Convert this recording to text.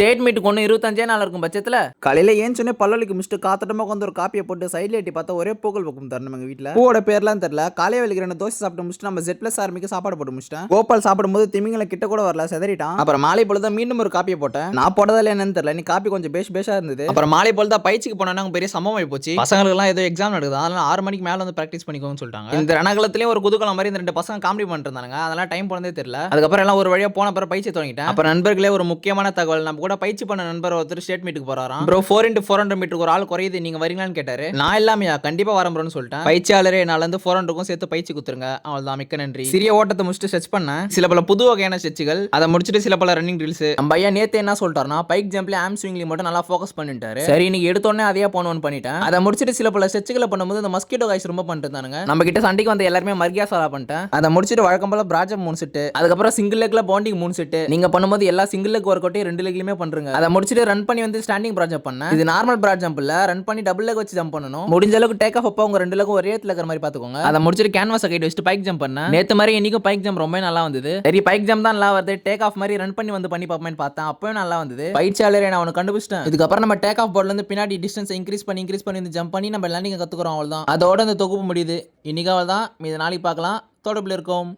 State மீட்டுக்கு ஒன்று 25 நாள் இருக்கும் பட்சத்தில் காலையில ஏன் சொன்னே பல்லலிக்கு மிஸ்ட்டு காத்தட்டமா உட்காந்து ஒரு காப்பியை போட்டு சைட்ல எட்டி பார்த்தா ஒரே போகல் பக்கம் தரணும் எங்க வீட்டில். பூவோட பேர்லாம் தெரியல. காலையை வலிக்கிற 2 தோசை சாப்பிட்டு முடிச்சுட்டு நம்ம Z+ ஆர்மிக்கு சாப்பாடு போட்டு முடிச்சிட்டேன். கோபால் சாப்பிடும்போது திமிங்கல கிட்ட கூட வரல, செதறிட்டான். அப்புறம் மாலை பொழுது மீண்டும் ஒரு காப்பியை போட்டேன். நான் போட்டதால என்னன்னு தெரியல, நீ காப்பி கொஞ்சம் பேஷா இருந்தது. அப்புறம் மாலை பொழுது பயிற்சிக்கு போனா பெரிய சம்பவம் ஆகி போச்சு. பசங்களுக்குலாம் ஏதோ எக்ஸாம் நடக்குது, அதனால 6 மணிக்கு மேல வந்து பிராக்டிஸ் பண்ணிக்கோன்னு சொல்லிட்டாங்க. இந்த ரணகலத்திலேயும் ஒரு குதூகலம் மாதிரி இந்த 2 பசங்க காமெடி பண்ணிட்டு இருந்தாங்க. அதெல்லாம் டைம் போனதே தெரியல. அதுக்கப்புறம் எல்லாம் ஒரு வழியா போன பிறகு பயிற்சி தொடங்கிட்டேன். அப்புறம் நண்பர்களே ஒரு முக்கியமான தகவல், நம்ம கூட பயிற்சி பண்ண நண்பர் ஒருத்தர் ஸ்டேட் மீட்டுக்கு போறாராம். ப்ரோ 4x400 மீட்டருக்கு ஒரு ஆள் குறையுது, நீங்க வரீங்களான்னு கேட்டாரு. நான் இல்லாமையா, கண்டிப்பா வரேன் ப்ரோன்னு சொல்லிட்டேன். பயிற்சியாளரே நால இருந்து 400க்கும் சேர்த்து பயிற்சி குத்துருங்க. அவ்வளவுதான், மிக்க நன்றி. சிறிய ஓட்டத்தை முடிச்சுட்டு ஸ்ட்ரெச் பண்ணேன். சில பல புது வகையான ஸ்ட்ரெச்சுகள், அதை முடிச்சுட்டு சில பல ரன்னிங் ட்ரில்ஸ். நம்ம ஐயா நேத்து என்ன சொல்லிட்டாருன்னா, பைக் ஜம்ப்ல ஆம் ஸ்விங்ல மட்டும் நல்லா ஃபோக்கஸ் பண்ணிட்டாரு. சரி, நீங்க எடுத்தோடனே அதையே பண்ணணும்னு பண்ணிட்டேன். அதை முடிச்சுட்டு சில பல ஸ்ட்ரெச்சுகளை பண்ணும்போது இந்த மஸ்கிட்டோ காய்ஸ் ரொம்ப பண்ணிட்டு இருந்தாங்க. நம்ம கிட்ட சண்டைக்கு வந்து எல்லாருமே மர்கியா சாலா பண்ணிட்டேன். அதை முடிச்சுட்டு வழக்கம் போல பிராஜம் 3 செட், அதுக்கப்புறம் சிங்கிள் லெக்ல பாண்டிங் 3 செட். நீங்க பண்ணும்போது எல்லா சிங்கிள் லெக் ஒர்க் அவுட்டையும் 2 லெக்லயுமே பண்றீங்க. அதை முடிச்சுட்டு ரன் பண்ணி வந்து ஸ்டாண்டிங் பிராட் ஜம்ப் பண்ணேன். இது நார்மல் பிராட் ஜம்ப் இல்ல, ரன் பண்ணி டபுள் லெக் வச்சு ஜம்ப் பண்ணணும். முடிஞ்ச அளவுக்கு டேக் ஆஃப் அப்ப உங்க 2 லெக்கும் ஒரே இடத்துல இருக்கிற மாதிரி பாத்துக்கோங்க. அதை முடிச்சுட்டு கேன்வாஸ் கைட் வச்சுட்டு பைக் ஜம்ப் பண்ணேன். நேத்து மாதிரி இன்னைக்கும் பைக் ஜம்ப் ரொம்ப நல்லா வந்தது. சரி, பைக் ஜம்ப் தான் நல்லா வருது, டேக் ஆஃப் மாதிரி ரன் பண்ணி பண்ணி பார்ப்பேன்னு பார்த்தேன். அப்பவும் நல்லா வந்தது. பயிற்சியாளரே நான் அவனை கண்டுபிடிச்சிட்டேன். இதுக்கப்புறம் நம்ம டேக் ஆஃப் போர்ட்ல இருந்து பின்னாடி டிஸ்டன்ஸ் இன்க்ரீஸ் பண்ணி ஜம்ப் பண்ணி நம்ம லேண்டிங் கத்துக்கிறோம். அவ்வளவுதான். அதோட இந்த தொகுப்பு முடியுது. இன்னைக்கு அவ்வளவுதான். மீது நாளைக்கு பார்க்கலாம். தொடர்பில் இருக்கோம்.